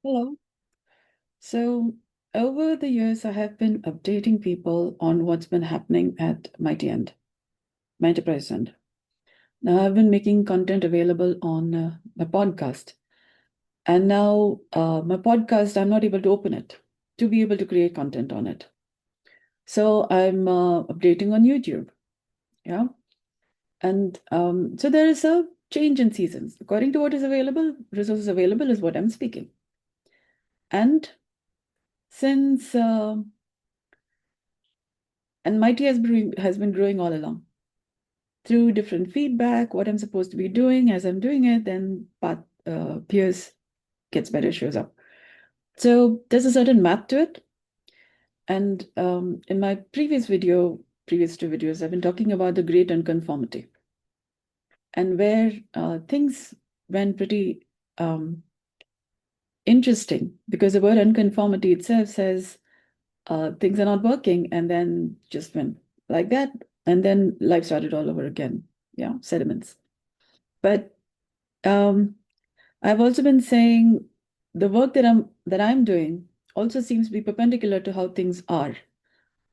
Hello. So, over the years, I have been updating people on what's been happening at MITI end, my enterprise end. Now, I've been making content available on my podcast. And now, my podcast, I'm not able to open it to be able to create content on it. So, I'm updating on YouTube. Yeah. And so, there is a change in seasons. According to what is available, resources available is what I'm speaking. And since and MITI has been growing all along through different feedback, what I'm supposed to be doing as I'm doing it, then path peers gets better, shows up. So there's a certain math to it. And in my previous two videos, I've been talking about the Great Unconformity and where things went pretty interesting because the word unconformity itself says things are not working and then just went like that. And then life started all over again. Yeah, sediments. But um, I've also been saying the work that I'm doing also seems to be perpendicular to how things are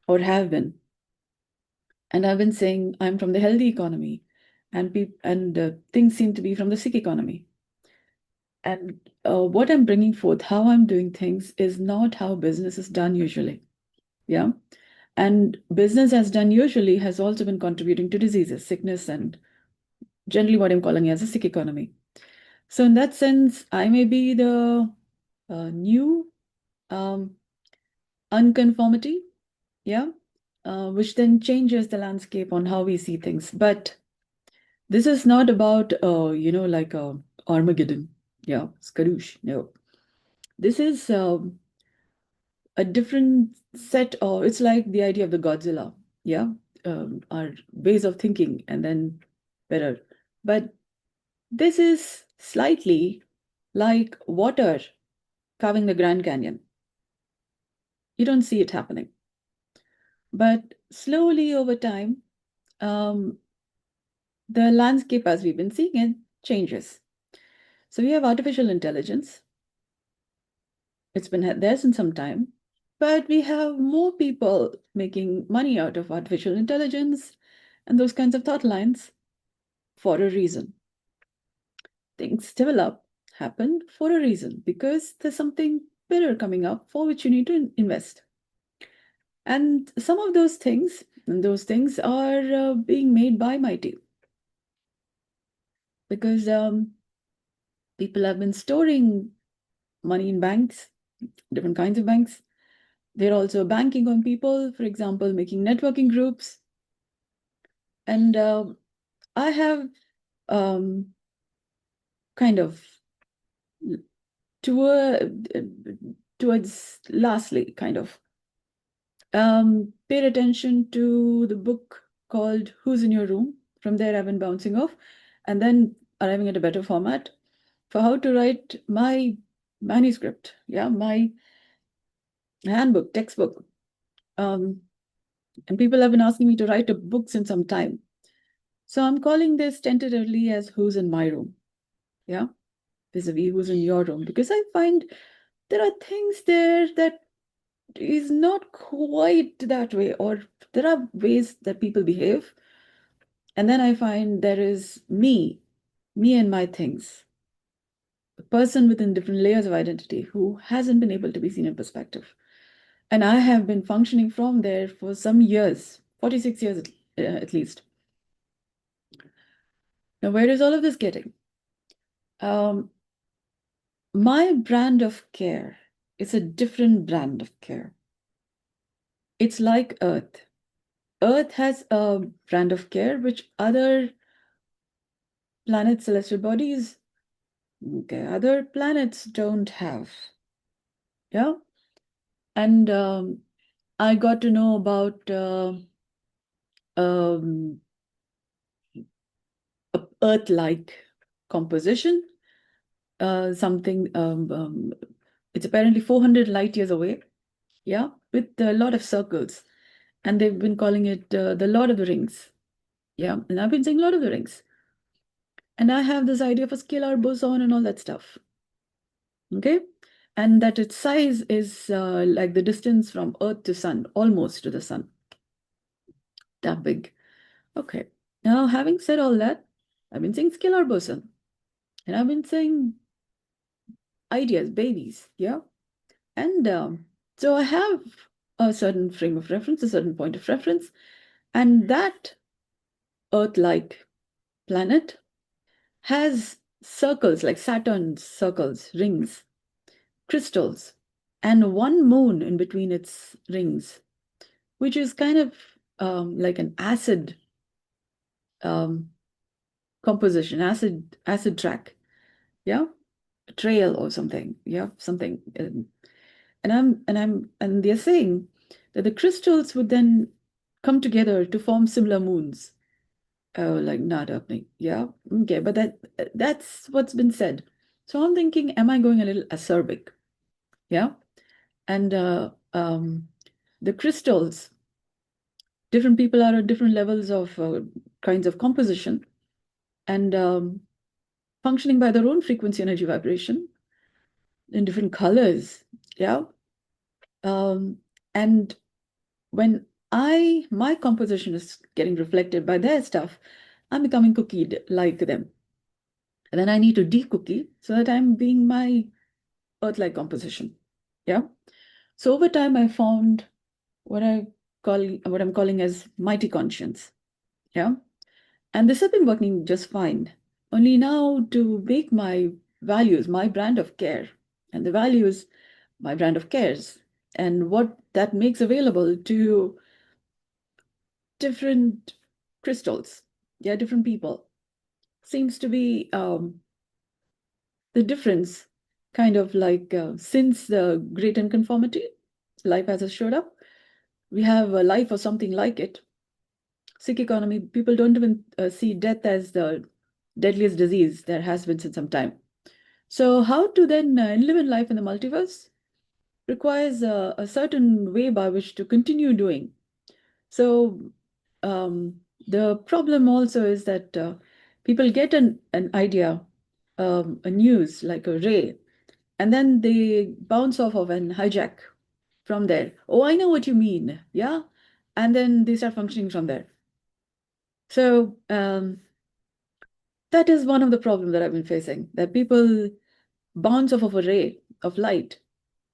or have been. And I've been saying I'm from the healthy economy, and things seem to be from the sick economy. And what I'm bringing forth, how I'm doing things, is not how business is done usually. Yeah, and business as done usually has also been contributing to diseases, sickness, and generally what I'm calling as a sick economy. So in that sense, I may be the new um, unconformity, yeah, which then changes the landscape on how we see things. But this is not about, like Armageddon, yeah, Skadoosh. No, this is a different set of. It's like the idea of the Godzilla, yeah, our ways of thinking, and then better. But this is slightly like water carving the Grand Canyon. You don't see it happening. But slowly over time, um, the landscape as we've been seeing it changes. So we have artificial intelligence. It's been there since some time, but we have more people making money out of artificial intelligence and those kinds of thought lines for a reason. Things develop, happen for a reason because there's something better coming up for which you need to invest. And some of those things are being made by MITI because people have been storing money in banks, different kinds of banks. They're also banking on people, for example, making networking groups. And I have um, kind of toward, towards lastly, kind of paid attention to the book called Who's in Your Room. From there, I've been bouncing off and then arriving at a better format for how to write my manuscript, yeah, my handbook, textbook. Um, and people have been asking me to write a book since some time. So I'm calling this tentatively as Who's in My Room, yeah, vis-a-vis Who's in Your Room, because I find there are things there that is not quite that way, or there are ways that people behave. And then I find there is me and my things, a person within different layers of identity who hasn't been able to be seen in perspective. And I have been functioning from there for some years, 46 years at least. Now, where is all of this getting? Um, my brand of care is a different brand of care. It's like Earth. Earth has a brand of care which other planets, celestial bodies, okay, other planets don't have. Yeah. And I got to know about um, Earth-like composition. Something it's apparently 400 light years away. Yeah, with a lot of circles, and they've been calling it the Lord of the Rings. Yeah, and I've been saying Lord of the Rings, and I have this idea of a scalar boson and all that stuff. Okay, and that its size is like the distance from Earth to Sun, almost to the Sun. That big. Okay. Now, having said all that, I've been saying scalar boson, and I've been saying ideas, babies, yeah? And so I have a certain frame of reference, a certain point of reference, and that Earth-like planet has circles like Saturn's circles, rings, crystals, and one moon in between its rings, which is kind of like an acid um, composition, acid track, yeah, a trail or something, yeah, something. And they're saying that the crystals would then come together to form similar moons. Oh, like not happening. Yeah, okay, but that's what's been said. So I'm thinking, am I going a little acerbic? Yeah, and the crystals, different people are at different levels of kinds of composition and functioning by their own frequency, energy, vibration in different colors. Yeah, um, and when my composition is getting reflected by their stuff, I'm becoming cookied like them. And then I need to decookie so that I'm being my Earth-like composition. Yeah. So over time, I found what what I'm calling as mighty conscience. Yeah. And this has been working just fine. Only now to make my values, my brand of care, and the values, my brand of cares, and what that makes available to different crystals, yeah, different people, seems to be the difference, kind of like since the Great Unconformity, life has showed up. We have a life or something like it. Sick economy, people don't even see death as the deadliest disease there has been since some time. So, how to then live in life in the multiverse requires a certain way by which to continue doing. So, the problem also is that people get an idea, a news like a ray, and then they bounce off of and hijack from there. Oh, I know what you mean. Yeah. And then they start functioning from there. So that is one of the problems that I've been facing, that people bounce off of a ray of light.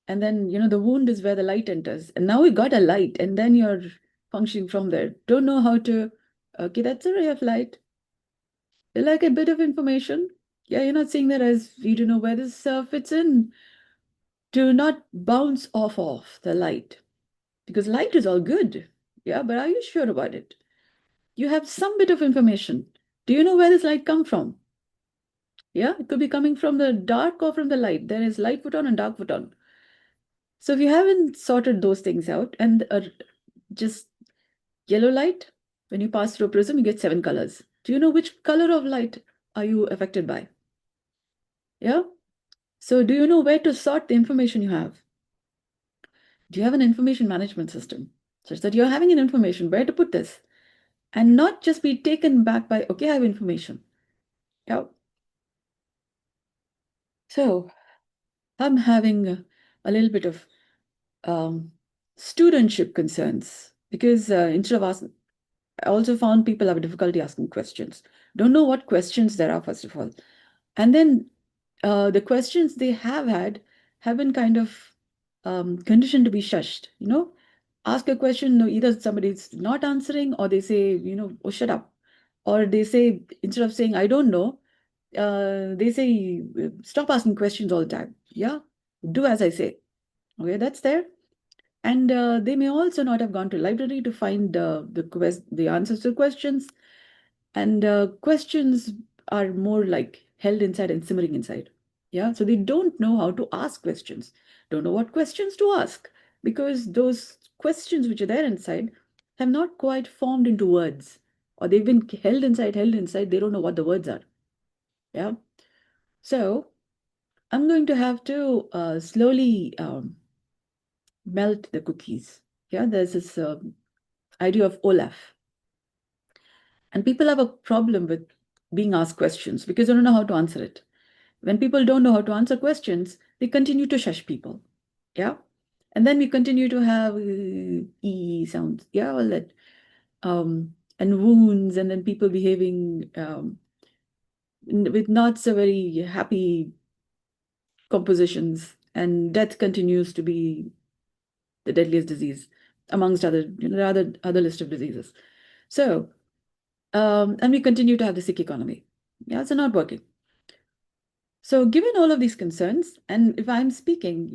And then, the wound is where the light enters. And now we got a light, and then you're functioning from there. Don't know how to, okay, that's a ray of light. You like a bit of information. Yeah, you're not seeing that as you don't know where this fits in. Do not bounce off of the light. Because light is all good. Yeah, but are you sure about it? You have some bit of information. Do you know where this light come from? Yeah, it could be coming from the dark or from the light. There is light photon and dark photon. So if you haven't sorted those things out, and just yellow light, when you pass through a prism, you get 7 colors. Do you know which color of light are you affected by? Yeah. So do you know where to sort the information you have? Do you have an information management system such that you're having an information where to put this and not just be taken back by, okay, I have information. Yeah. So I'm having a little bit of um, studentship concerns because instead of asking, I also found people have difficulty asking questions. Don't know what questions there are, first of all. And then the questions they have had have been kind of conditioned to be shushed. Ask a question, no, either somebody's not answering or they say, oh, shut up. Or they say, instead of saying, I don't know, they say, stop asking questions all the time. Yeah, do as I say. Okay, that's there. And they may also not have gone to library to find the answers to questions. And questions are more like held inside and simmering inside. Yeah, so they don't know how to ask questions, don't know what questions to ask, because those questions which are there inside have not quite formed into words, or they've been held inside, they don't know what the words are. Yeah, so I'm going to have to slowly melt the cookies. Yeah, there's this idea of Olaf. And people have a problem with being asked questions because they don't know how to answer it. When people don't know how to answer questions, they continue to shush people. Yeah. And then we continue to have E sounds. Yeah, all that. And wounds, and then people behaving with not so very happy compositions. And death continues to be the deadliest disease amongst other, the other list of diseases. So, and we continue to have the sick economy. Yeah, it's not working. So given all of these concerns, and if I'm speaking,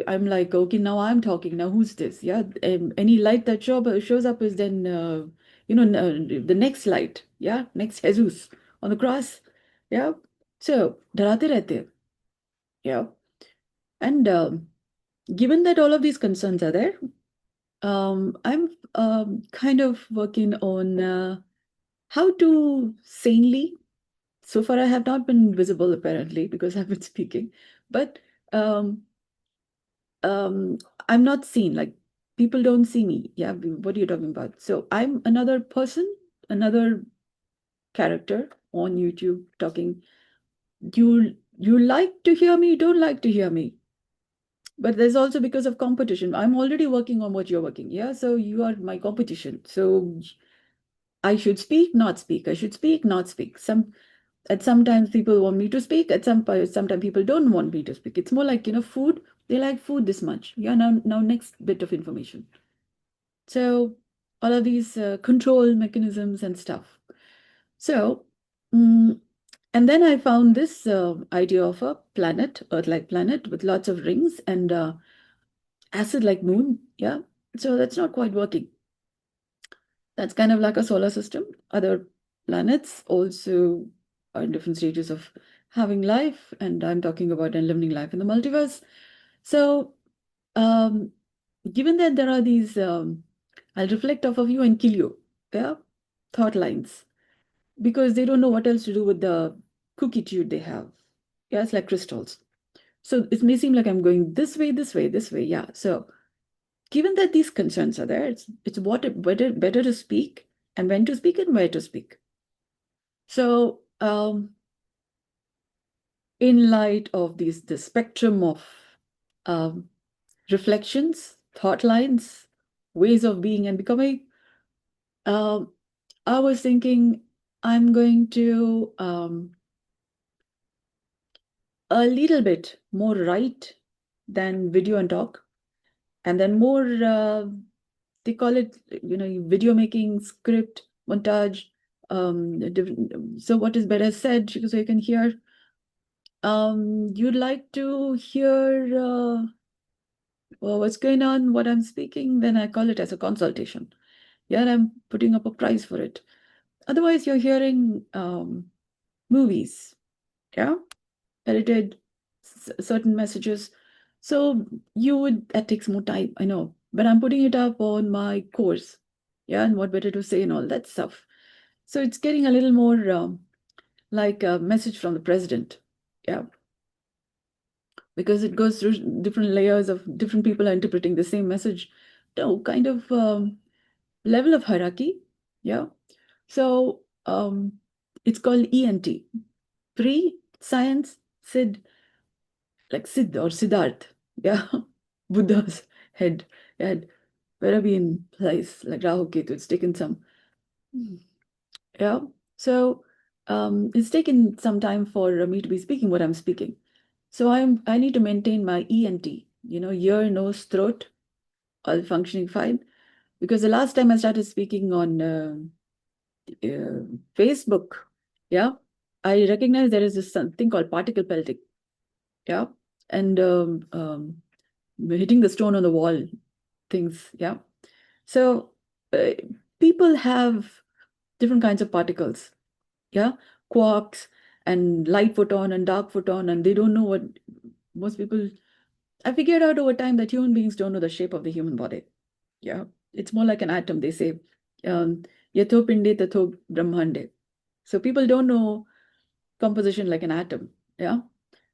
I'm like, okay, now I'm talking. Now who's this? Yeah, any light that shows up is then, the next light. Yeah, next Jesus on the cross. Yeah. So डराते रहते हैं. Yeah. And given that all of these concerns are there, I'm kind of working on how to sanely. So far, I have not been visible apparently because I've been speaking, but um, um, I'm not seen. Like people don't see me. Yeah, what are you talking about? So I'm another person, another character on YouTube talking. You like to hear me, you don't like to hear me. But there's also because of competition. I'm already working on what you're working. Yeah, so you are my competition. So I should speak, not speak. I should speak, not speak. Sometimes people want me to speak. Sometimes people don't want me to speak. It's more like, food. They like food this much. Yeah, now next bit of information. So all of these control mechanisms and stuff. So, mm, and then I found this idea of a planet, Earth-like planet with lots of rings and acid-like moon. Yeah, so that's not quite working. That's kind of like a solar system. Other planets also are in different stages of having life, and I'm talking about enlivening life in the multiverse. So, um, given that there are these, I'll reflect off of you and kill you, yeah, thought lines, because they don't know what else to do with the cookitude they have. Yeah, it's like crystals. So it may seem like I'm going this way, this way, this way. Yeah. So given that these concerns are there, it's better to speak and when to speak and where to speak. So in light of the spectrum of um, reflections, thought lines, ways of being and becoming, um, I was thinking I'm going to a little bit more write than video and talk, and then more they call it, video making, script, montage, so what is better said so you can hear. You'd like to hear well, what's going on, what I'm speaking, then I call it as a consultation. Yeah, and I'm putting up a price for it. Otherwise, you're hearing movies, yeah, edited certain messages. So that takes more time, I know, but I'm putting it up on my course. Yeah, and what better to say and all that stuff. So it's getting a little more like a message from the president. Yeah, because it goes through different layers of different people are interpreting the same message. No, kind of level of hierarchy. Yeah. So it's called ENT, pre-science, Sid, like Sid or Siddharth. Yeah. Buddha's head. Had better be in place, like Rahu Ketu. It's taken some. Yeah. So it's taken some time for me to be speaking what I'm speaking. So I need to maintain my ENT, ear, nose, throat, all functioning fine. Because the last time I started speaking on Facebook, yeah, I recognize there is this something called particle pelting, yeah, and hitting the stone on the wall things, yeah. So uh, people have different kinds of particles, yeah, quarks and light photon and dark photon, and they don't know what most people. I figured out over time that human beings don't know the shape of the human body. Yeah, it's more like an atom. They say, "Yatho pinde tatho brahmande." So people don't know composition like an atom. Yeah,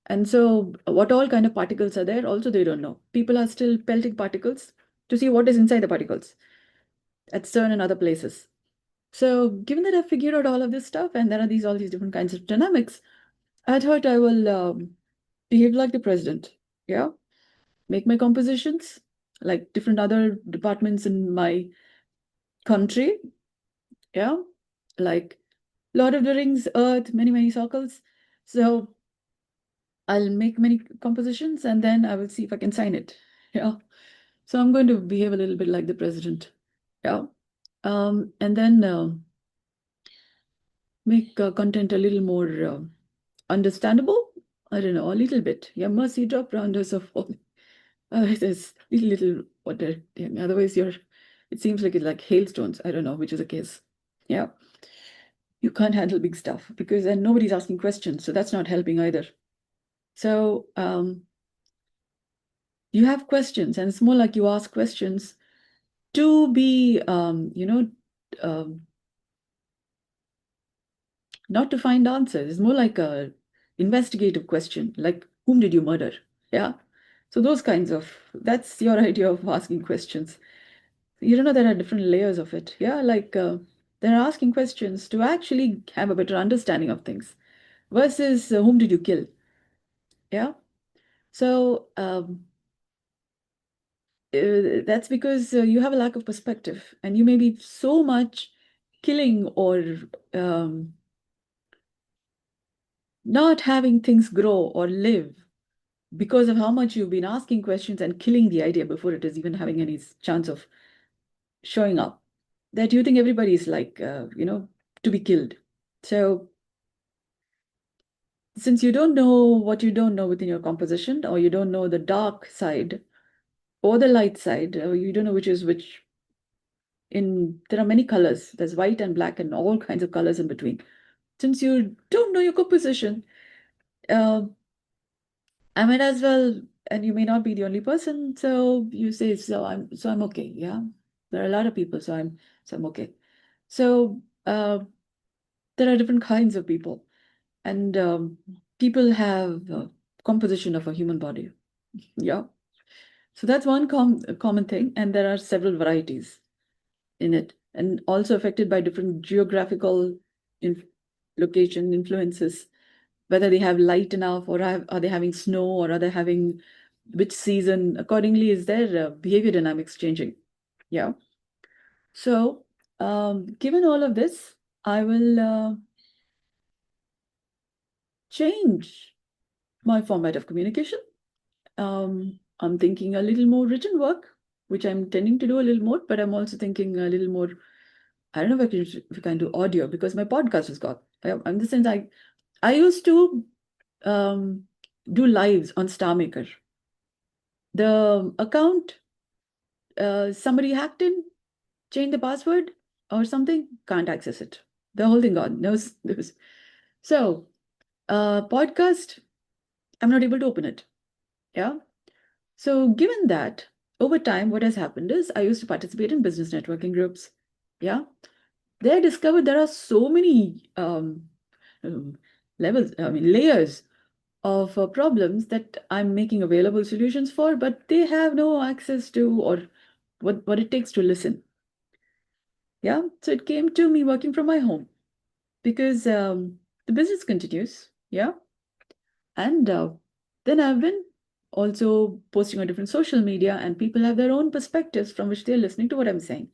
and so what all kind of particles are there? Also, they don't know. People are still pelting particles to see what is inside the particles at CERN and other places. So given that I've figured out all of this stuff, and there are all these different kinds of dynamics, I thought I will behave like the president. Yeah. Make my compositions like different other departments in my country. Yeah. Like Lord of the Rings, Earth, many, many circles. So I'll make many compositions and then I will see if I can sign it. Yeah. So I'm going to behave a little bit like the president. Yeah. And then make content a little more understandable. I don't know, a little bit. Yeah, mercy drop rounders of all. There's little water. Yeah, otherwise, it seems like it's like hailstones. I don't know which is the case. Yeah. You can't handle big stuff because then nobody's asking questions. So that's not helping either. So you have questions, and it's more like you ask questions to be, um, not to find answers. It's more like a investigative question, like whom did you murder? Yeah. So those kinds of, that's your idea of asking questions. You don't know there are different layers of it. Yeah, like they're asking questions to actually have a better understanding of things versus whom did you kill? Yeah. So that's because you have a lack of perspective and you may be so much killing or um, not having things grow or live because of how much you've been asking questions and killing the idea before it is even having any chance of showing up, that you think everybody is like, to be killed. So since you don't know what you don't know within your composition, or you don't know the dark side or the light side, or you don't know which is which, there are many colors. There's white and black and all kinds of colors in between. Since you don't know your composition, uh, I might as well, and you may not be the only person, so you say, so I'm okay. Yeah. There are a lot of people, so I'm okay. So there are different kinds of people, and people have composition of a human body. Yeah. So that's one common thing, and there are several varieties in it, and also affected by different geographical inf location influences, whether they have light enough, or are they having snow, or are they having which season. Accordingly, is their behavior dynamics changing? Yeah. So, given all of this, I will change my format of communication. I'm thinking a little more written work, which I'm tending to do a little more, but I'm also thinking a little more. I don't know if I can do audio because my podcast has got. In the sense, I used to um, do lives on Star Maker. The account, somebody hacked in, changed the password or something, can't access it. The whole thing gone. Knows. So, podcast, I'm not able to open it. Yeah. So, given that, over time, what has happened is I used to participate in business networking groups. Yeah. There I discovered there are so many um, levels, I mean, layers of problems that I'm making available solutions for, but they have no access to or what it takes to listen. Yeah. So it came to me working from my home because the business continues. Yeah. And then I've been also posting on different social media, and people have their own perspectives from which they're listening to what I'm saying.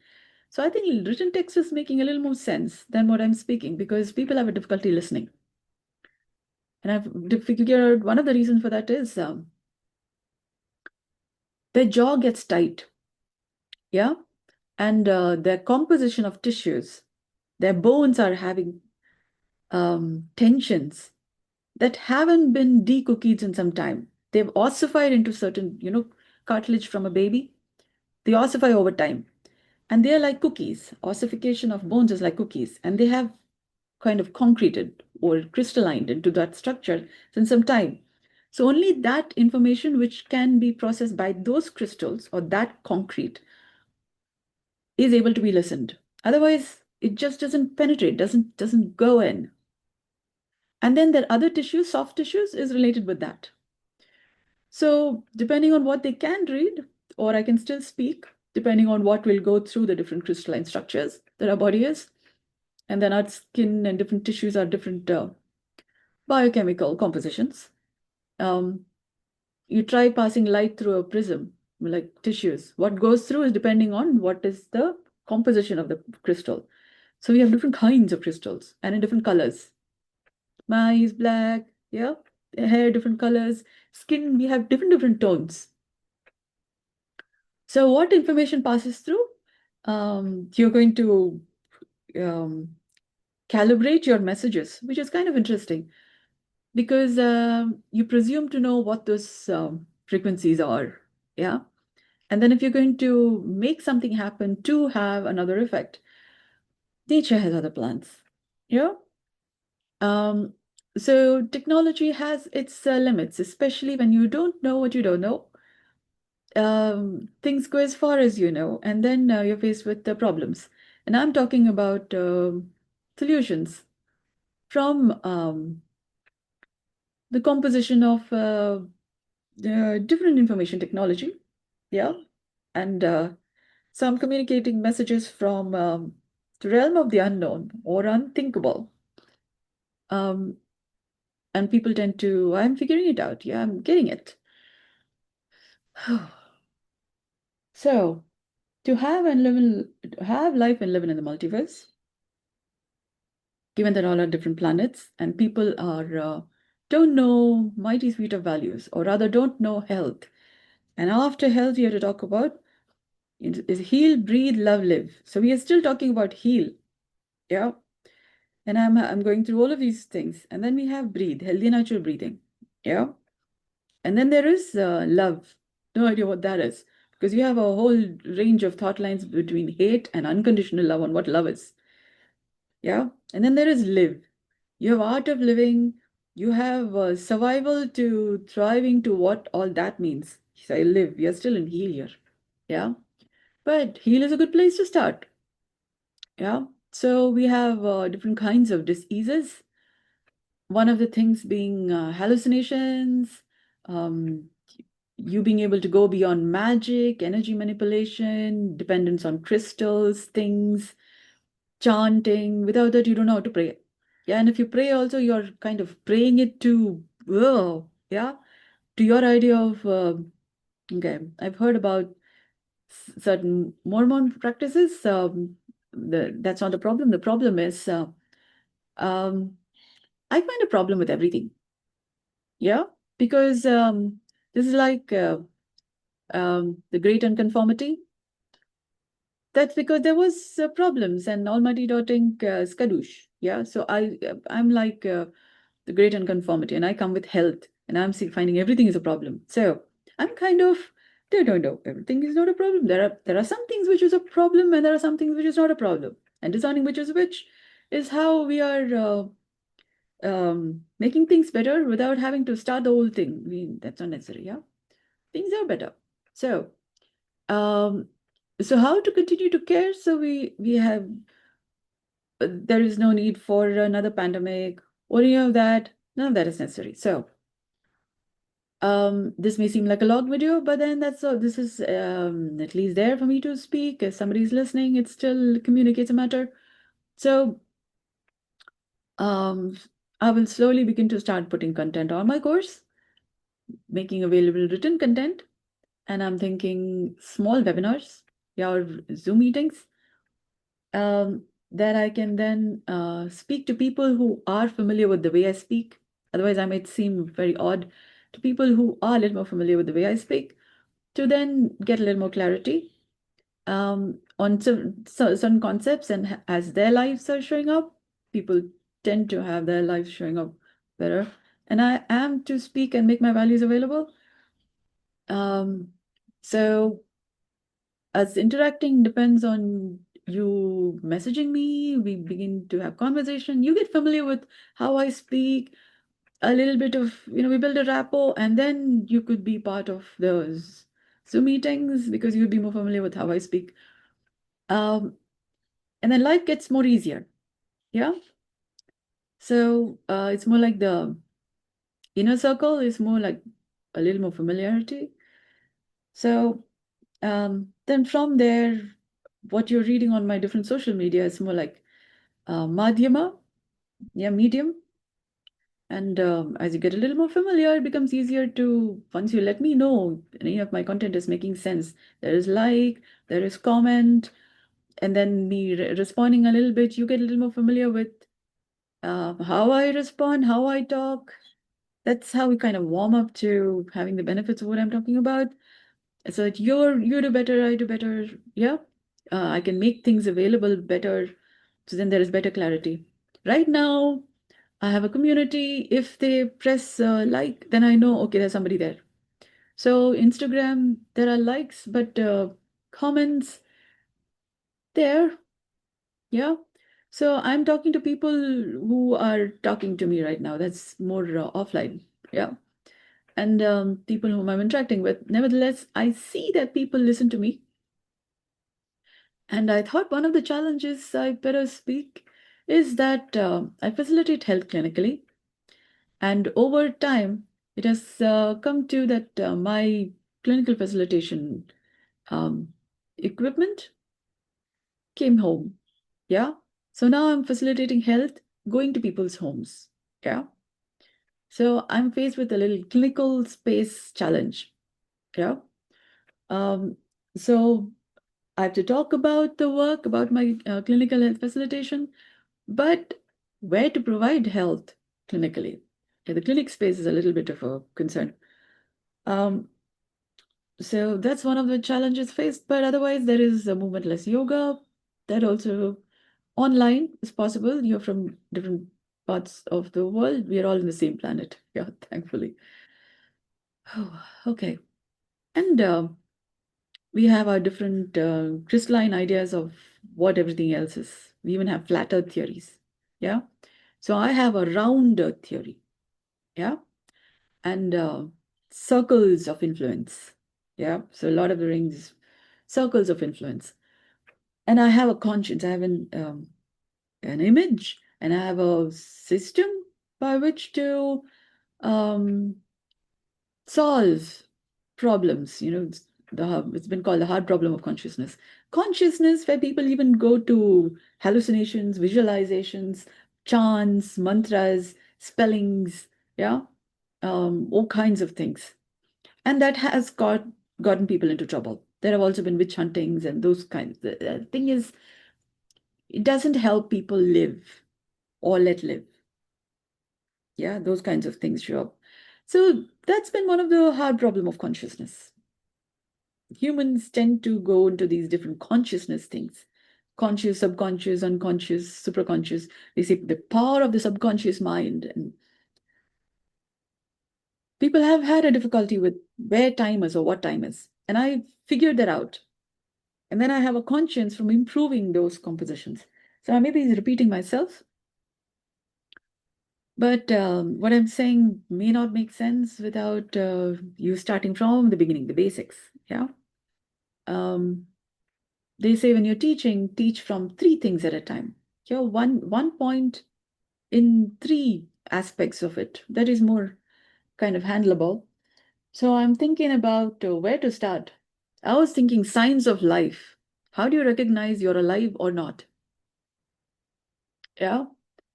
So I think written text is making a little more sense than what I'm speaking because people have a difficulty listening. And I've figured one of the reasons for that is their jaw gets tight. Yeah. And their composition of tissues, their bones are having tensions that haven't been decookied in some time. They've ossified into certain, cartilage from a baby. They ossify over time. And they are like cookies. Ossification of bones is like cookies. And they have kind of concreted or crystallined into that structure since some time. So only that information which can be processed by those crystals or that concrete is able to be listened. Otherwise, it just doesn't penetrate, doesn't go in. And then there are other tissues, soft tissues, is related with that. So depending on what they can read, or I can still speak, depending on what will go through the different crystalline structures that our body is. And then our skin and different tissues are different biochemical compositions. You try passing light through a prism, like tissues. What goes through is depending on what is the composition of the crystal. So we have different kinds of crystals and in different colors. My is black, yeah. Hair, different colors. Skin, we have different tones. So what information passes through? You're going to um, calibrate your messages, which is kind of interesting because you presume to know what those frequencies are, yeah. And then if you're going to make something happen to have another effect, nature has other plans, yeah. Um, so technology has its limits, especially when you don't know what you don't know. Things go as far as you know, and then you're faced with the problems. And I'm talking about solutions from the composition of different information technology, yeah, and so I'm communicating messages from the realm of the unknown or unthinkable. Um, and people tend to, I'm figuring it out. Yeah, I'm getting it. So, to have and live in, have life and live in the multiverse, given that all are different planets and people are don't know mighty suite of values, or rather don't know health. And after health, you have to talk about is heal, breathe, love, live. So we are still talking about heal, yeah. And I'm going through all of these things, and then we have breathe, healthy natural breathing, yeah. And then there is love. No idea what that is because you have a whole range of thought lines between hate and unconditional love on what love is, yeah. And then there is live. You have art of living. You have survival to thriving to what all that means. So I live. We are still in heal here, yeah. But heal is a good place to start. Yeah. So we have different kinds of diseases. One of the things being hallucinations, um, you being able to go beyond magic, energy manipulation, dependence on crystals, things, chanting. Without that, you don't know how to pray. Yeah. And if you pray also, you're kind of praying it to, oh, yeah, to your idea of, okay, I've heard about certain Mormon practices. That's not the problem. The problem is um, I find a problem with everything. Yeah, because this is like the Great Unconformity. That's because there was problems and Almighty dotting skadoosh. Yeah, so I'm like the Great Unconformity, and I come with health, and I'm finding everything is a problem. So I'm kind of no, everything is not a problem. There are some things which is a problem, and there are some things which is not a problem. And deciding which is which is how we are making things better without having to start the whole thing. I mean, that's not necessary. Yeah, things are better. So, um, so how to continue to care? So we have there is no need for another pandemic or any of that. None of that is necessary. So, this may seem like a long video, but then that's all. This is at least there for me to speak. If somebody's listening, it still communicates a matter. So, um, I will slowly begin to start putting content on my course, making available written content, and I'm thinking small webinars, yeah, or Zoom meetings, that I can then speak to people who are familiar with the way I speak. Otherwise, I might seem very odd to people who are a little more familiar with the way I speak, to then get a little more clarity on certain concepts. And as their lives are showing up, people tend to have their lives showing up better. And I am to speak and make my values available. Um, so as interacting depends on you messaging me, we begin to have conversation, you get familiar with how I speak, a little bit of, we build a rapport, and then you could be part of those Zoom meetings because you'd be more familiar with how I speak. And then life gets more easier. Yeah. So it's more like the inner circle is more like a little more familiarity. So then from there, what you're reading on my different social media is more like madhyama, yeah, medium. And as you get a little more familiar, it becomes easier to, once you let me know any of my content is making sense, there is like, there is comment, and then me responding a little bit, you get a little more familiar with how I respond, how I talk. That's how we kind of warm up to having the benefits of what I'm talking about. So that you do better, I do better. Yeah. I can make things available better. So then there is better clarity. Right now, I have a community. If they press like, then I know, okay, there's somebody there. So Instagram, there are likes, but comments there. Yeah. So I'm talking to people who are talking to me right now. That's more offline. Yeah. And people whom I'm interacting with. Nevertheless, I see that people listen to me. And I thought one of the challenges I better speak is that I facilitate health clinically. And over time, it has come to that my clinical facilitation um, equipment came home. Yeah. So now I'm facilitating health going to people's homes. Yeah. So I'm faced with a little clinical space challenge. Yeah. Um, so I have to talk about the work, about my clinical health facilitation, but where to provide health clinically? Yeah, the clinic space is a little bit of a concern. Um, so that's one of the challenges faced, but otherwise there is a movementless yoga that also online is possible. You're from different parts of the world. We are all in the same planet. Yeah, thankfully. Oh, okay. And we have our different crystalline ideas of what everything else is. We even have flat earth theories. Yeah. So I have a round earth theory. Yeah. And circles of influence. Yeah. So Lord of the Rings, circles of influence. And I have a conscience. I have an image, and I have a system by which to um, solve problems. It's been called the hard problem of consciousness. Consciousness, where people even go to hallucinations, visualizations, chants, mantras, spellings, yeah, all kinds of things. And that has gotten people into trouble. There have also been witch huntings and those kinds. The thing is, it doesn't help people live or let live. Yeah, those kinds of things show up. So that's been one of the hard problem of consciousness. Humans tend to go into these different consciousness things. Conscious, subconscious, unconscious, superconscious. They say the power of the subconscious mind. And people have had a difficulty with where time is or what time is. And I figured that out. And then I have a conscience from improving those compositions. So I maybe repeating myself, but what I'm saying may not make sense without you starting from the beginning, the basics. Yeah. Um, they say when you're teaching, teach from three things at a time. Yeah, one point in three aspects of it. That is more kind of handleable. So I'm thinking about where to start. I was thinking signs of life. How do you recognize you're alive or not? Yeah.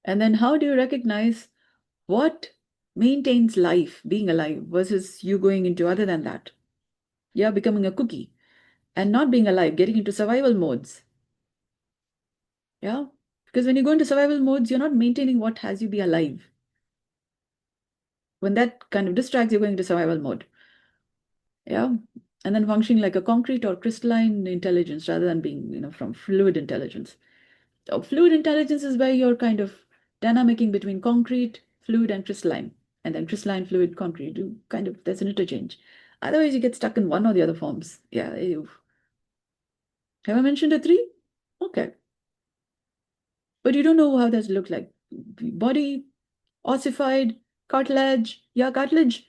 And then how do you recognize what maintains life, being alive, versus you going into other than that? Yeah, becoming a cookie and not being alive, getting into survival modes. Yeah. Because when you go into survival modes, you're not maintaining what has you be alive. When that kind of distracts, you're going into survival mode. Yeah. And then functioning like a concrete or crystalline intelligence rather than being, from fluid intelligence. So fluid intelligence is where you're kind of dynamicing between concrete, fluid, and crystalline. And then crystalline, fluid, concrete. You kind of, there's an interchange. Otherwise, you get stuck in one or the other forms. Yeah. Have I mentioned a three? Okay. But you don't know how that look like. Body, ossified, cartilage. Yeah, cartilage.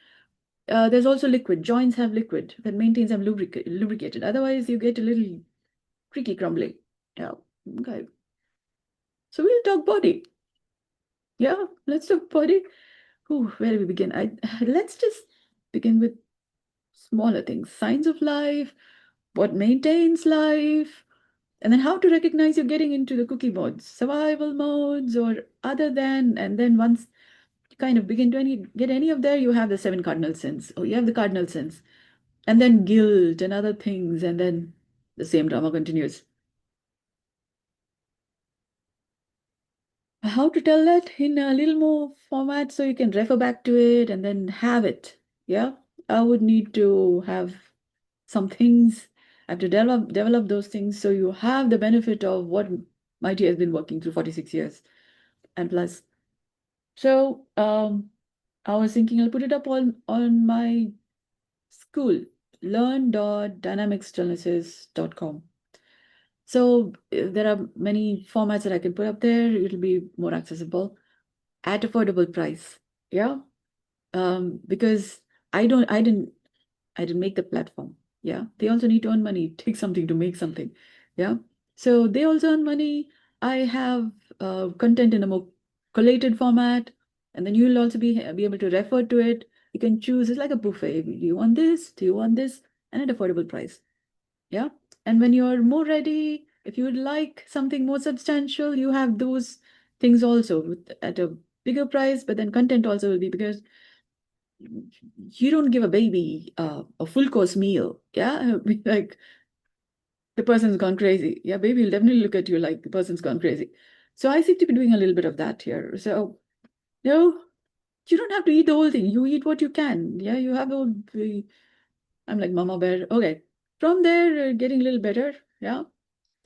There's also liquid. Joints have liquid that maintains them lubricated. Otherwise, you get a little creaky, crumbly. Yeah. Okay. So we'll talk body. Yeah, let's talk body. Ooh, where do we begin? Let's just begin with smaller things. Signs of life, what maintains life, and then how to recognize you're getting into the cookie modes, survival modes, or other than, and then once kind of begin to get any of there, you have the 7 cardinal sins. Oh, you have the cardinal sins. And then guilt and other things, and then the same drama continues. How to tell that in a little more format so you can refer back to it and then have it. Yeah, I would need to have some things. I have to develop those things so you have the benefit of what MITI has been working through 46 years and plus. So I was thinking I'll put it up on my school, learn.dynamicstillnesses.com. So there are many formats that I can put up there. It'll be more accessible at affordable price. Yeah. Because I didn't make the platform. Yeah. They also need to earn money, take something to make something. Yeah. So they also earn money. I have content in a more collated format, and then you'll also be able to refer to it. You can choose. It's like a buffet. Do you want this? Do you want this? And at affordable price. Yeah. And when you're more ready, if you would like something more substantial, you have those things also at a bigger price, but then content also will be because you don't give a baby a full course meal. Yeah. Like the person's gone crazy. Yeah. Baby will definitely look at you like the person's gone crazy. So I seem to be doing a little bit of that here. So, no, you don't have to eat the whole thing. You eat what you can. Yeah. You have I'm like Mama Bear. Okay. From there, getting a little better. Yeah.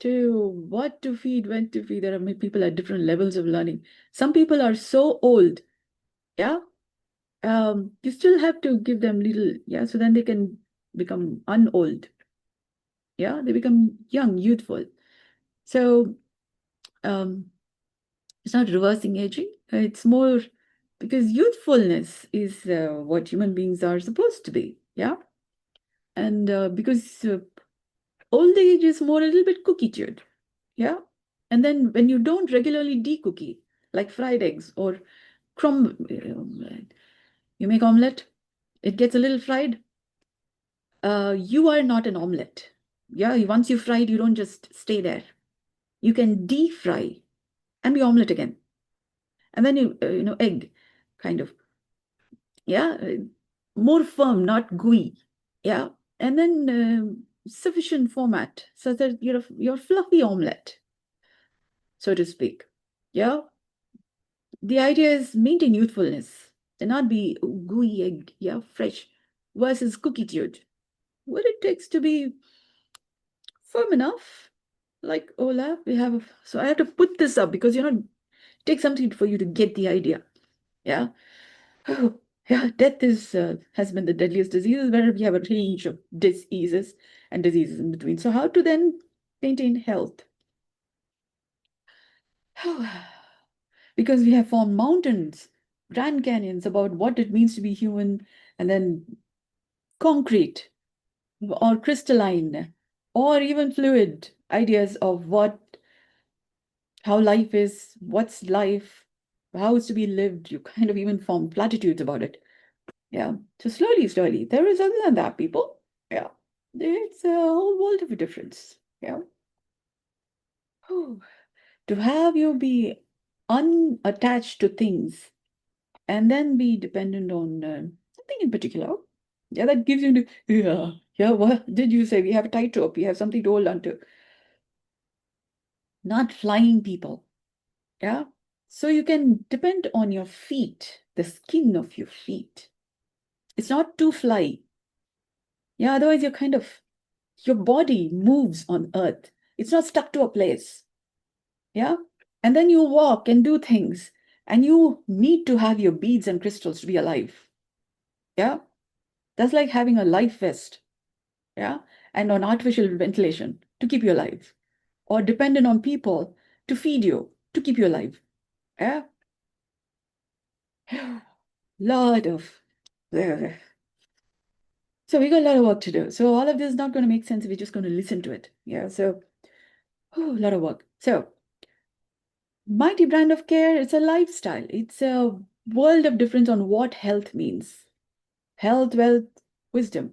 To what to feed, when to feed. There are people at different levels of learning. Some people are so old, yeah. You still have to give them little, yeah, so then they can become unold. Yeah, they become young, youthful. So um, it's not reversing aging. It's more because youthfulness is what human beings are supposed to be. Yeah, and because old age is more a little bit cookie-cured. Yeah. And then when you don't regularly de-cookie, like fried eggs or crumb, you make omelette, it gets a little fried. You are not an omelette. Yeah. Once you fried, you don't just stay there. You can de-fry and be omelette again. And then egg kind of, yeah, more firm, not gooey. Yeah. And then sufficient format so that you're fluffy omelette, so to speak. Yeah. The idea is maintain youthfulness and not be gooey egg, yeah, fresh versus cookie cured. What it takes to be firm enough, like Ola, we have. So I have to put this up because it takes something for you to get the idea. Yeah. Oh, yeah, death is has been the deadliest disease where we have a range of diseases and diseases in between. So how to then maintain health? Because we have formed mountains, Grand Canyons about what it means to be human, and then concrete or crystalline or even fluid ideas of how life is, what's life, how it's to be lived. You kind of even form platitudes about it. Yeah. So slowly, there is other than that, people. Yeah. It's a whole world of a difference. Yeah. Whew. To have you be unattached to things and then be dependent on something in particular. Yeah, that gives you yeah. What did you say? We have a tightrope. We have something to hold on to. Not flying people. Yeah. So you can depend on your feet, the skin of your feet. It's not too fly. Yeah, otherwise your body moves on earth. It's not stuck to a place. Yeah. And then you walk and do things, and you need to have your beads and crystals to be alive. Yeah. That's like having a life vest. Yeah. And on artificial ventilation to keep you alive, or dependent on people to feed you, to keep you alive. Yeah. Lot of. So we got a lot of work to do. So all of this is not going to make sense if we're just going to listen to it. Yeah. So a lot of work. So Mighty brand of care, it's a lifestyle. It's a world of difference on what health means. Health, wealth, wisdom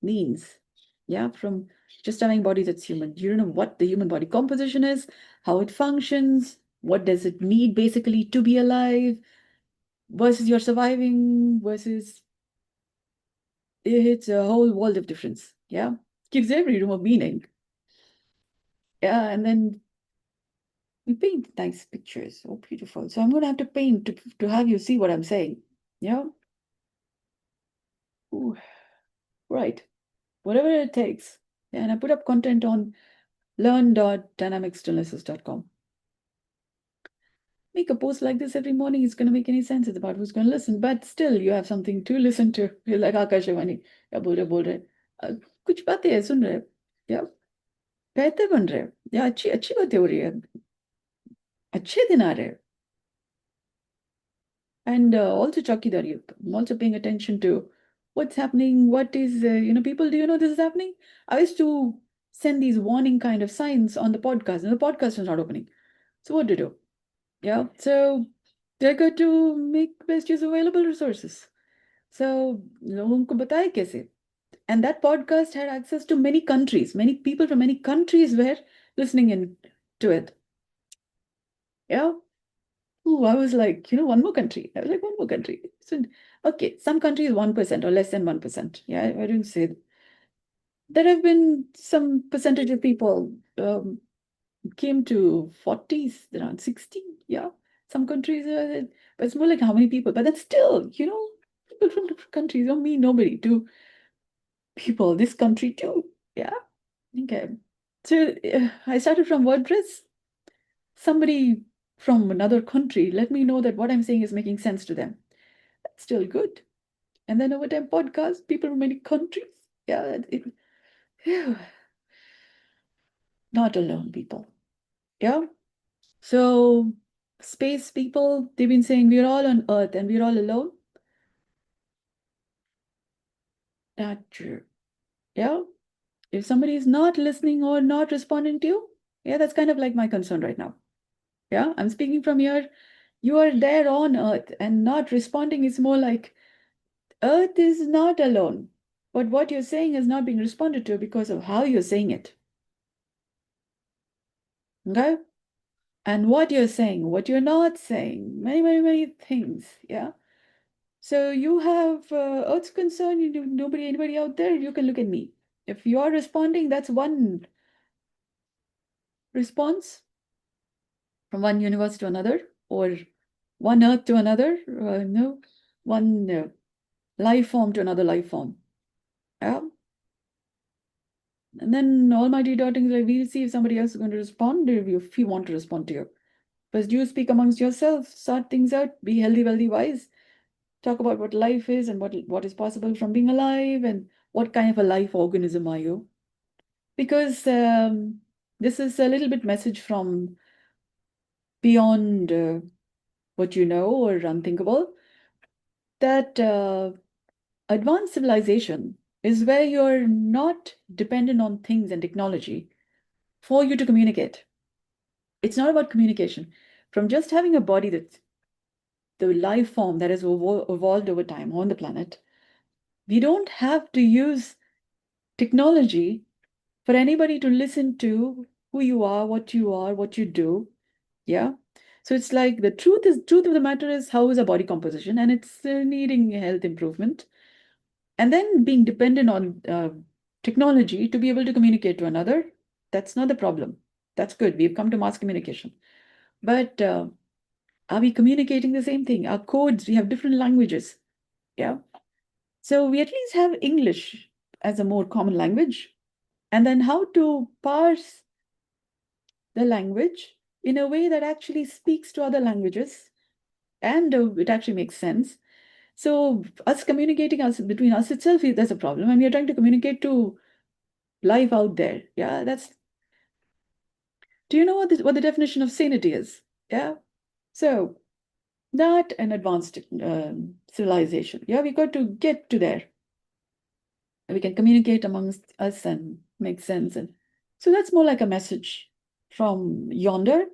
means. Yeah, from just having body that's human. You don't know what the human body composition is, how it functions, what does it need basically to be alive, versus you're surviving versus it's a whole world of difference. Yeah. Gives every room a meaning. Yeah. And then we paint nice pictures. Oh, beautiful. So I'm going to have to paint to have you see what I'm saying. Yeah. Ooh, right. Whatever it takes. Yeah, and I put up content on learn.dynamicstillnesses.com. Make a post like this every morning. It's going to make any sense. It's about who's going to listen. But still, you have something to listen to. You're like, Akashvani या बोल रहे कुछ बातें हैं सुन रहे या बेहतर बन रहे या अच्छी अच्छी बातें हो रही है अच्छे दिन आ रहे and also chowkidari. I'm also paying attention to what's happening. What is people? Do you know this is happening? I used to send these warning kind of signs on the podcast, and the podcast is not opening. So what to do? Yeah. So they got to make best use of available resources. So लोगों को बताए कैसे? And that podcast had access to many countries. Many people from many countries were listening in to it. Yeah. Ooh, I was like, one more country. I was like, one more country. So, okay, some countries 1% or less than 1%. Yeah, I didn't say that. There have been some percentage of people came to 40s, around 60. Yeah, some countries, but it's more like how many people. But then still, people from different countries don't mean nobody to people. This country too. Yeah. Okay. So I started from WordPress. Somebody from another country let me know that what I'm saying is making sense to them. That's still good. And then over time, podcast, people from many countries. Yeah, phew, not alone, people. Yeah. So space people, they've been saying we're all on Earth and we're all alone. Not true. Yeah. If somebody is not listening or not responding to you, yeah, that's kind of like my concern right now. Yeah, I'm speaking from here. You are there on Earth and not responding is more like Earth is not alone. But what you're saying is not being responded to because of how you're saying it. Okay? And what you're saying, what you're not saying, many, many, many things. Yeah. So you have Earth's concern, anybody out there, you can look at me. If you're responding, that's one response from one universe to another, or one Earth to another, no, one life form to another life form. Yeah. And then almighty dotting, like, we'll see if somebody else is going to respond, if you want to respond to you. But you speak amongst yourself, sort things out, be healthy, wealthy, wise. Talk about what life is and what is possible from being alive and what kind of a life organism are you. Because this is a little bit message from beyond what you know or unthinkable, that advanced civilization is where you're not dependent on things and technology for you to communicate. It's not about communication. From just having a body that's the life form that has evolved over time on the planet, we don't have to use technology for anybody to listen to who you are, what you do. Yeah. So it's like the truth of the matter is how is a body composition and it's needing health improvement. And then being dependent on technology to be able to communicate to another, that's not the problem. That's good. We've come to mass communication. But are we communicating the same thing? Our codes, we have different languages. Yeah. So we at least have English as a more common language. And then how to parse the language in a way that actually speaks to other languages and it actually makes sense. So us communicating us between us itself, there's a problem. And we are trying to communicate to life out there. Yeah, do you know what the definition of sanity is? Yeah. So that an advanced civilization. Yeah, we got to get to there. We can communicate amongst us and make sense. And so that's more like a message from yonder.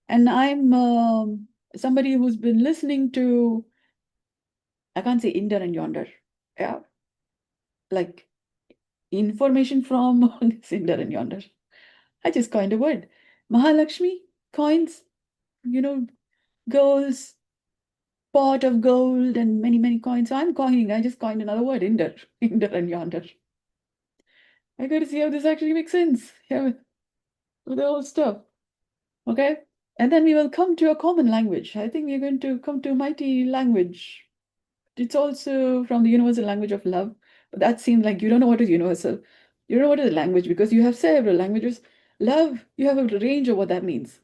And I'm somebody who's been listening to, I can't say Inder and yonder. Yeah. Like information from Inder and yonder. I just coined a word. Mahalakshmi coins, girls pot of gold and many, many coins. So I'm coining, I just coined another word, Inder, Inder and yonder. I got to see how this actually makes sense. Yeah, with the whole stuff. Okay. And then we will come to a common language. I think we're going to come to MITI language. It's also from the universal language of love. But that seems like you don't know what is universal. You don't know what is language because you have several languages. Love, you have a range of what that means.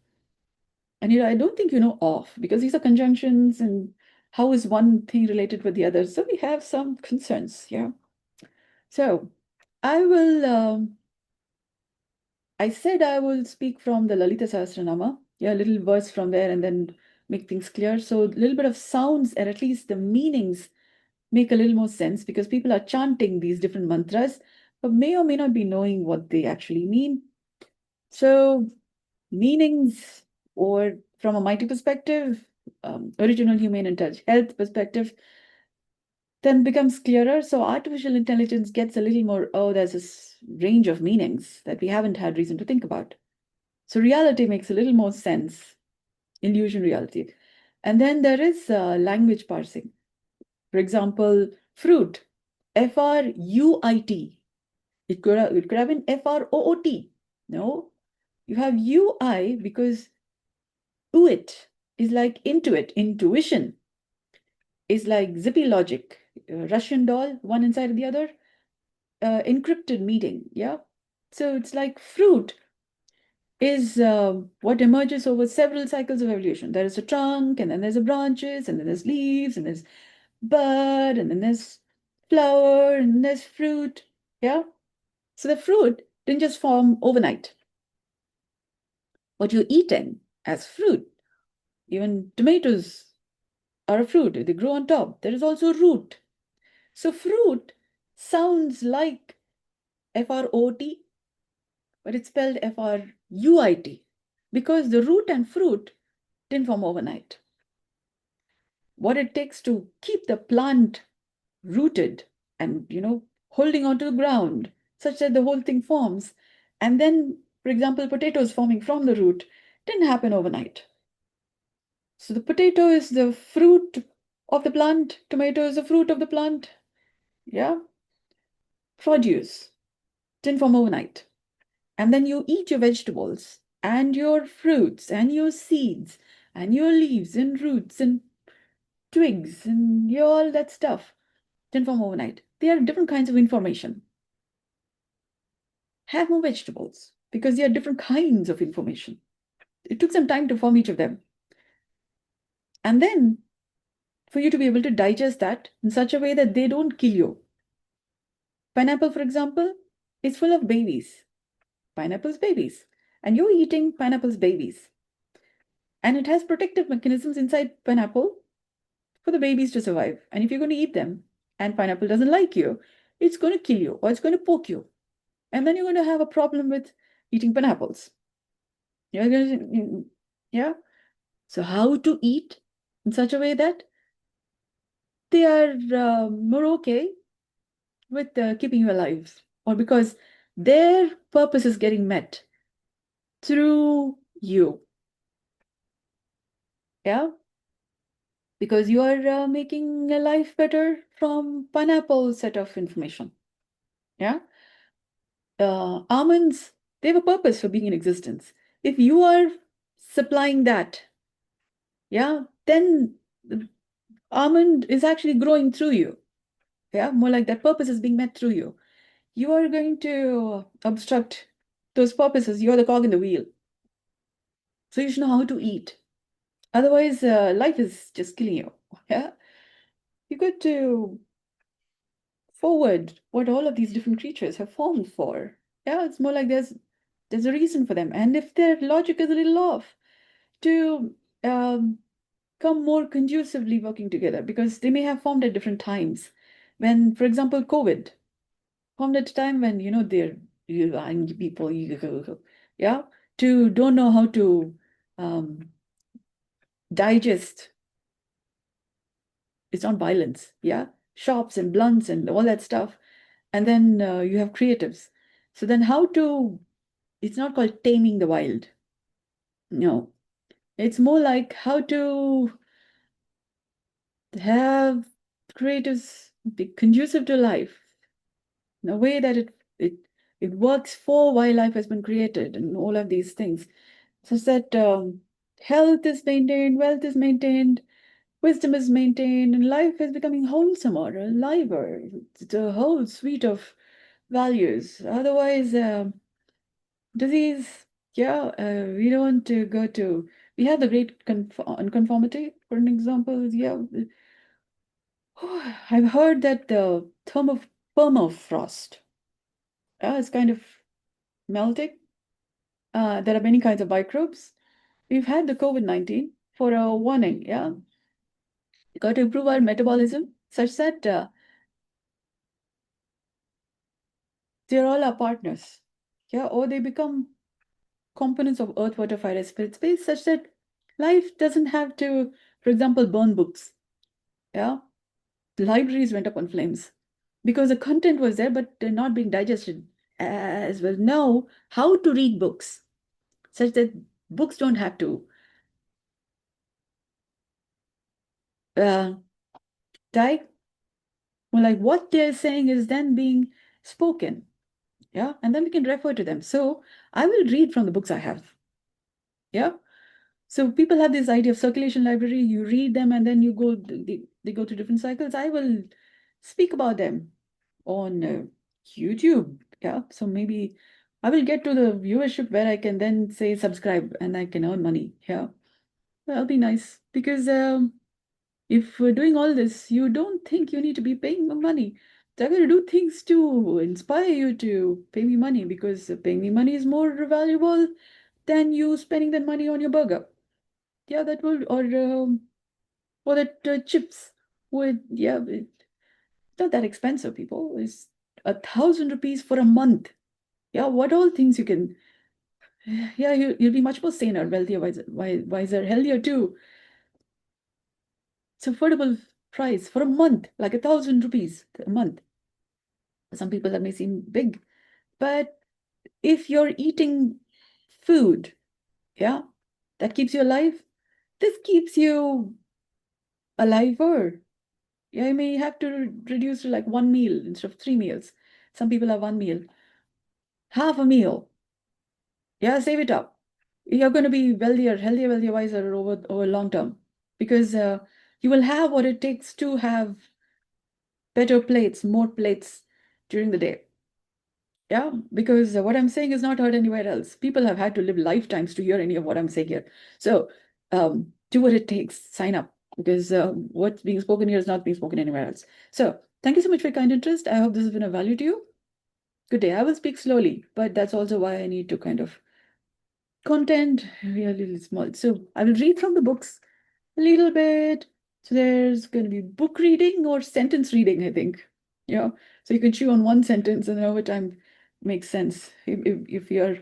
And I don't think you know off because these are conjunctions and how is one thing related with the other. So we have some concerns. Yeah. So I will I said I will speak from the Lalita Sahasranama. Yeah, a little verse from there and then make things clear. So a little bit of sounds and at least the meanings make a little more sense because people are chanting these different mantras, but may or may not be knowing what they actually mean. So meanings, or from a mighty perspective, original human intelligence health perspective, then becomes clearer. So artificial intelligence gets a little more, oh, there's this range of meanings that we haven't had reason to think about. So reality makes a little more sense, illusion reality. And then there is language parsing. For example, fruit, Fruit. It could have been Froot. No, you have UI because uit is like intuit, intuition is like zippy logic, Russian doll, one inside of the other, encrypted meeting. Yeah. So it's like fruit is what emerges over several cycles of evolution. There is a trunk, and then there's a branches, and then there's leaves, and there's bud, and then there's flower, and then there's fruit. Yeah. So the fruit didn't just form overnight. What you're eating as fruit, even tomatoes are a fruit. They grow on top. There is also root. So fruit sounds like Fruit, but it's spelled Fruit because the root and fruit didn't form overnight. What it takes to keep the plant rooted and, holding onto the ground such that the whole thing forms. And then, for example, potatoes forming from the root didn't happen overnight. So the potato is the fruit of the plant, tomato is the fruit of the plant. Yeah. Produce didn't form overnight. And then you eat your vegetables and your fruits and your seeds and your leaves and roots and twigs and all that stuff didn't form overnight. They are different kinds of information. Have more vegetables because they are different kinds of information. It took some time to form each of them. And then for you to be able to digest that in such a way that they don't kill you. Pineapple, for example, is full of babies. Pineapple's babies. And you're eating pineapple's babies. And it has protective mechanisms inside pineapple for the babies to survive. And if you're going to eat them and pineapple doesn't like you, it's going to kill you or it's going to poke you. And then you're going to have a problem with eating pineapples. You're going to, yeah. So how to eat in such a way that they are more okay with keeping you alive, or because their purpose is getting met through you. Yeah. Because you are making a life better from pineapple set of information. Yeah. Almonds, they have a purpose for being in existence. If you are supplying that, yeah, then the almond is actually growing through you. Yeah, more like that purpose is being met through you. You are going to obstruct those purposes. You're the cog in the wheel. So you should know how to eat. Otherwise, life is just killing you. Yeah. You got to forward what all of these different creatures have formed for. Yeah, it's more like there's a reason for them. And if their logic is a little off, to come more conducively working together because they may have formed at different times. When, for example, COVID formed at a time when, they're angry people, yeah, to don't know how to um, digest. It's not violence, yeah, shops and blunts and all that stuff. And then you have creatives. So then how to, it's not called taming the wild. No, it's more like how to have creatives be conducive to life in a way that it works for why life has been created and all of these things, such that health is maintained, wealth is maintained, wisdom is maintained, and life is becoming wholesomer, aliver. It's a whole suite of values. Otherwise, disease, yeah, we don't want to go to. We have the Great Unconformity, for an example. Yeah, I've heard that the term of permafrost is kind of melting. There are many kinds of microbes. We've had the COVID-19 for a warning, yeah. We got to improve our metabolism such that they're all our partners, yeah, or they become components of earth, water, fire, spirit, space, such that life doesn't have to, for example, burn books, yeah. Libraries went up on flames because the content was there, but they're not being digested as well. Know how to read books such that books don't have to uh, die. Well, like what they're saying is then being spoken, yeah, and then we can refer to them. So I will read from the books I have, yeah. So people have this idea of circulation library. You read them and then you go. They go through different cycles. I will speak about them on YouTube, yeah. So maybe I will get to the viewership where I can then say subscribe and I can earn money, yeah. That'll be nice because if we're doing all this, you don't think you need to be paying me money. So I'm going to do things to inspire you to pay me money because paying me money is more valuable than you spending that money on your burger. Yeah, that will, or that chips would, yeah, it's not that expensive, people. It's 1,000 rupees for a month. Yeah, what all things you can, yeah, you'll be much more saner, wealthier, wiser, healthier too. It's affordable price for a month, like 1,000 rupees a month. Some people that may seem big, but if you're eating food, yeah, that keeps you alive, this keeps you aliver. Yeah, you may have to reduce to like one meal instead of 3 meals. Some people have one meal, half a meal. Yeah, save it up. You're going to be wealthier, healthier, wealthier, wiser over long term because you will have what it takes to have better plates, more plates during the day. Yeah, because what I'm saying is not heard anywhere else. People have had to live lifetimes to hear any of what I'm saying here. So do what it takes, sign up, because what's being spoken here is not being spoken anywhere else. So thank you so much for your kind interest. I hope this has been of value to you. Good day. I will speak slowly, but that's also why I need to kind of content really small. So I will read from the books a little bit. So there's going to be book reading or sentence reading, I think. Yeah. So you can chew on one sentence and then over time makes sense. If you're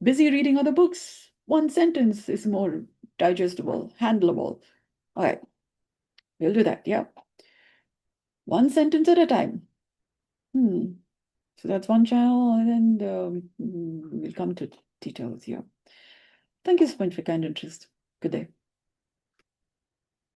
busy reading other books, one sentence is more digestible, handleable. All right. We'll do that. Yeah. One sentence at a time. So that's one channel, and then we'll come to details here. Thank you so much for your kind interest. Good day.